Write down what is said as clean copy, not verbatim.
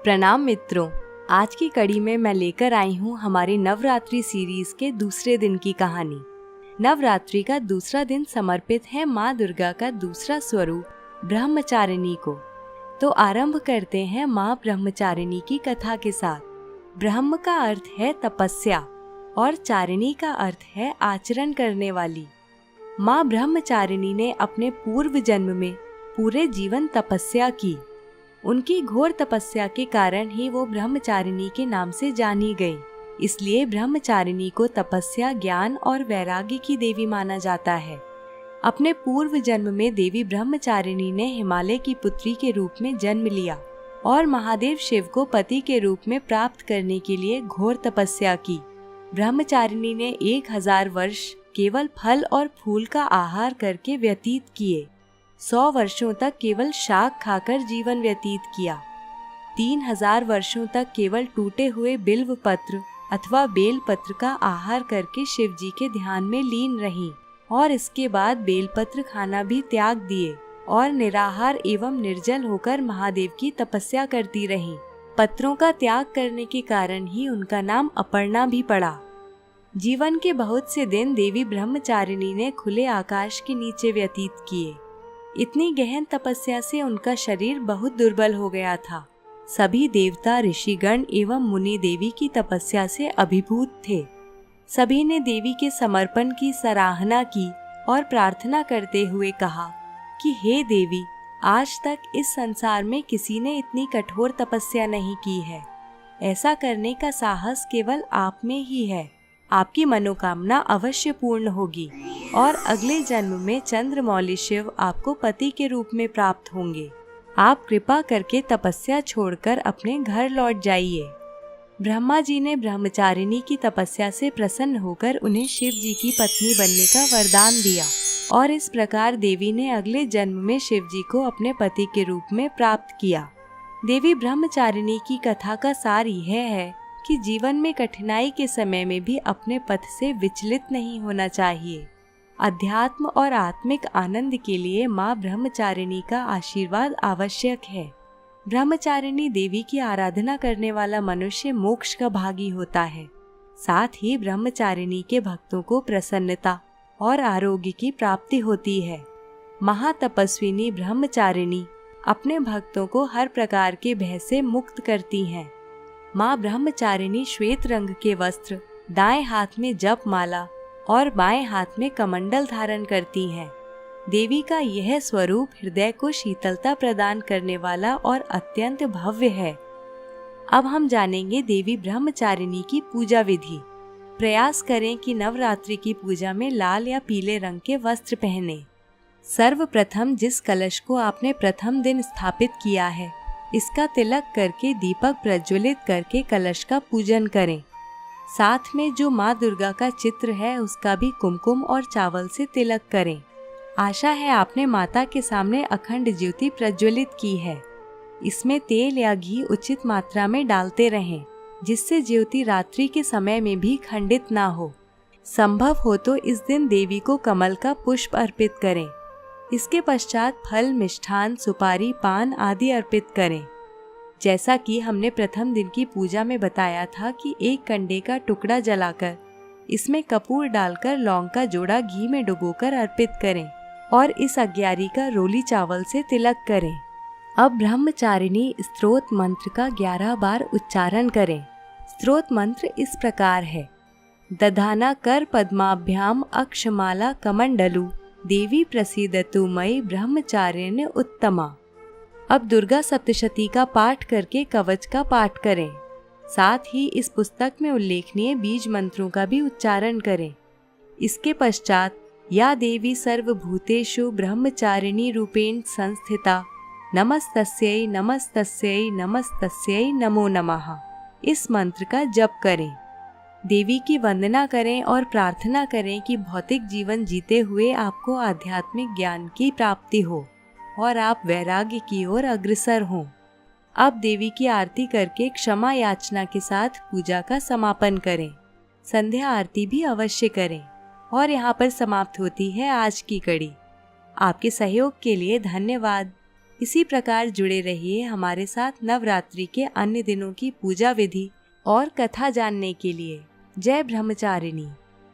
प्रणाम मित्रों, आज की कड़ी में मैं लेकर आई हूँ हमारी नवरात्रि सीरीज के दूसरे दिन की कहानी। नवरात्रि का दूसरा दिन समर्पित है माँ दुर्गा का दूसरा स्वरूप ब्रह्मचारिणी को। तो आरंभ करते हैं माँ ब्रह्मचारिणी की कथा के साथ। ब्रह्म का अर्थ है तपस्या और चारिणी का अर्थ है आचरण करने वाली। माँ ब्रह्मचारिणी ने अपने पूर्व जन्म में पूरे जीवन तपस्या की। उनकी घोर तपस्या के कारण ही वो ब्रह्मचारिणी के नाम से जानी गई। इसलिए ब्रह्मचारिणी को तपस्या, ज्ञान और वैराग्य की देवी माना जाता है। अपने पूर्व जन्म में देवी ब्रह्मचारिणी ने हिमालय की पुत्री के रूप में जन्म लिया और महादेव शिव को पति के रूप में प्राप्त करने के लिए घोर तपस्या की। ब्रह्मचारिणी ने 1000 वर्ष केवल फल और फूल का आहार करके व्यतीत किए। 100 वर्षों तक केवल शाक खाकर जीवन व्यतीत किया। 3000 वर्षों तक केवल टूटे हुए बिल्व पत्र अथवा बेल पत्र का आहार करके शिव जी के ध्यान में लीन रहीं और इसके बाद बेलपत्र खाना भी त्याग दिए और निराहार एवं निर्जल होकर महादेव की तपस्या करती रहीं। पत्रों का त्याग करने के कारण ही उनका नाम अपर्णा भी पड़ा। जीवन के बहुत से दिन देवी ब्रह्मचारिणी ने खुले आकाश के नीचे व्यतीत किए। इतनी गहन तपस्या से उनका शरीर बहुत दुर्बल हो गया था। सभी देवता, ऋषिगण एवं मुनि देवी की तपस्या से अभिभूत थे। सभी ने देवी के समर्पण की सराहना की और प्रार्थना करते हुए कहा कि हे देवी, आज तक इस संसार में किसी ने इतनी कठोर तपस्या नहीं की है। ऐसा करने का साहस केवल आप में ही है। आपकी मनोकामना अवश्य पूर्ण होगी और अगले जन्म में चंद्रमौली शिव आपको पति के रूप में प्राप्त होंगे। आप कृपा करके तपस्या छोड़कर अपने घर लौट जाइए। ब्रह्मा जी ने ब्रह्मचारिणी की तपस्या से प्रसन्न होकर उन्हें शिव जी की पत्नी बनने का वरदान दिया और इस प्रकार देवी ने अगले जन्म में शिव जी को अपने पति के रूप में प्राप्त किया। देवी ब्रह्मचारिणी की कथा का सार यह है कि जीवन में कठिनाई के समय में भी अपने पथ से विचलित नहीं होना चाहिए। अध्यात्म और आत्मिक आनंद के लिए माँ ब्रह्मचारिणी का आशीर्वाद आवश्यक है। ब्रह्मचारिणी देवी की आराधना करने वाला मनुष्य मोक्ष का भागी होता है। साथ ही ब्रह्मचारिणी के भक्तों को प्रसन्नता और आरोग्य की प्राप्ति होती है। महातपस्विनी ब्रह्मचारिणी अपने भक्तों को हर प्रकार के भय से मुक्त करती हैं। माँ ब्रह्मचारिणी श्वेत रंग के वस्त्र, दाएं हाथ में जप माला और बाएं हाथ में कमंडल धारण करती हैं। देवी का यह स्वरूप हृदय को शीतलता प्रदान करने वाला और अत्यंत भव्य है। अब हम जानेंगे देवी ब्रह्मचारिणी की पूजा विधि। प्रयास करें कि नवरात्रि की पूजा में लाल या पीले रंग के वस्त्र पहने। सर्वप्रथम जिस कलश को आपने प्रथम दिन स्थापित किया है, इसका तिलक करके दीपक प्रज्वलित करके कलश का पूजन करें। साथ में जो माँ दुर्गा का चित्र है उसका भी कुमकुम और चावल से तिलक करें। आशा है आपने माता के सामने अखंड ज्योति प्रज्वलित की है। इसमें तेल या घी उचित मात्रा में डालते रहें, जिससे ज्योति रात्रि के समय में भी खंडित ना हो। संभव हो तो इस दिन देवी को कमल का पुष्प अर्पित करें। इसके पश्चात फल, मिष्ठान, सुपारी, पान आदि अर्पित करें। जैसा कि हमने प्रथम दिन की पूजा में बताया था कि एक कंडे का टुकड़ा जलाकर इसमें कपूर डालकर लौंग का जोड़ा घी में डुबोकर अर्पित करें और इस अग्यारी का रोली चावल से तिलक करें। अब ब्रह्मचारिणी स्तोत्र मंत्र का 11 बार उच्चारण करें। स्तोत्र मंत्र इस प्रकार है: दधाना कर पद्माभ्याम अक्षमाला कमंडलु देवी प्रसीदतु मयि ब्रह्मचारिण्य उत्तमा। अब दुर्गा सप्तशती का पाठ करके कवच का पाठ करें। साथ ही इस पुस्तक में उल्लेखनीय बीज मंत्रों का भी उच्चारण करें। इसके पश्चात या देवी सर्वभूतेषु ब्रह्मचारिणी रूपेण संस्थिता नमस्तस्यै नमस्तस्यै नमस्तस्यै नमो नमः, इस मंत्र का जप करें। देवी की वंदना करें और प्रार्थना करें कि भौतिक जीवन जीते हुए आपको आध्यात्मिक ज्ञान की प्राप्ति हो और आप वैराग्य की ओर अग्रसर हों। अब देवी की आरती करके क्षमा याचना के साथ पूजा का समापन करें। संध्या आरती भी अवश्य करें। और यहाँ पर समाप्त होती है आज की कड़ी। आपके सहयोग के लिए धन्यवाद। इसी प्रकार जुड़े रहिए हमारे साथ नवरात्रि के अन्य दिनों की पूजा विधि और कथा जानने के लिए। जय ब्रह्मचारिणी।